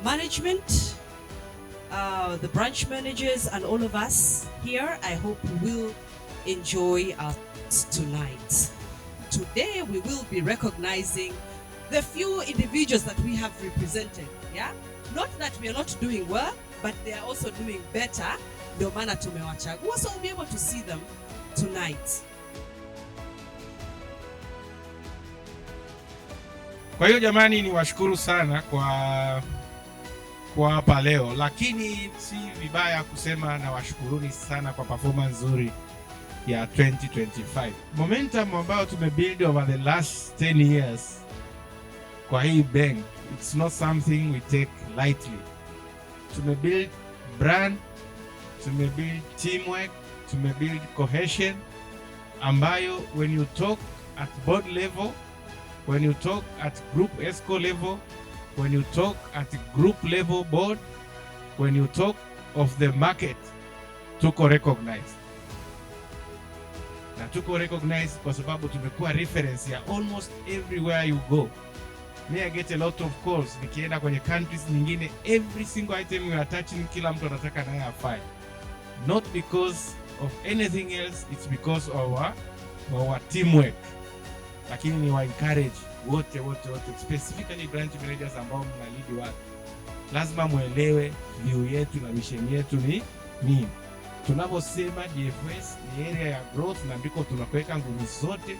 management, the branch managers, and all of us here, I hope we will enjoy us tonight. Today, we will be recognizing the few individuals that we have represented. Yeah, not that we are not doing well, but they are also doing better. Ndio maana tumewachagua, so we'll be able to see them tonight. Kwa hiyo jamani, ni washukuru sana kwa hapa leo, lakini si vibaya kusema na washukuruni sana kwa performance nzuri ya 2025. Momentum ambayo tumebuild over the last 10 years kwa hii bank, it's not something we take lightly. Tumebuild brand, tumebuild teamwork, tumebuild cohesion ambayo when you talk at board level, when you talk at group ESCO level, when you talk at group level board, when you talk of the market, tuko recognized. Na tuko recognized kwa sababu tumekuwa reference ya almost everywhere you go. I get a lot of calls nikienda kwenye countries nyingine, every single item we are touching, kila mtu anataka naye afanye. Not because of anything else, it's because of our teamwork. Lakini ni wa encourage wote specifically branch managers ambao mnalidi watu. Lazima muelewe view yetu na mission yetu ni nini. Tunaposema DFS ni area ya growth na ndiko tunakuweka nguvu zote,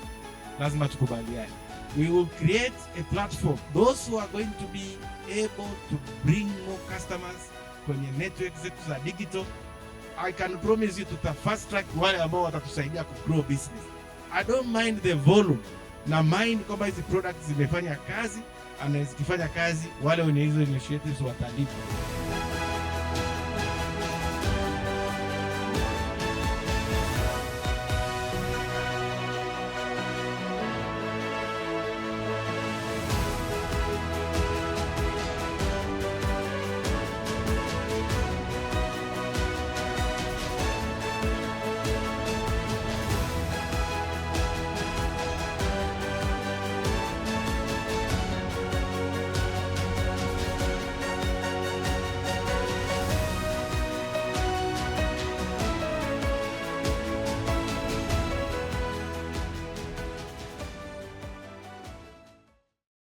lazima tukubaliane. We will create a platform. Those who are going to be able to bring more customers kwenye network zetu za digital, I can promise you tuta fast track wale ambao watatusaidia ku grow business. I don't mind the volume, na mind kwamba hizi products zimefanya kazi, na zikifanya kazi wale wenye hizo initiatives watalipa.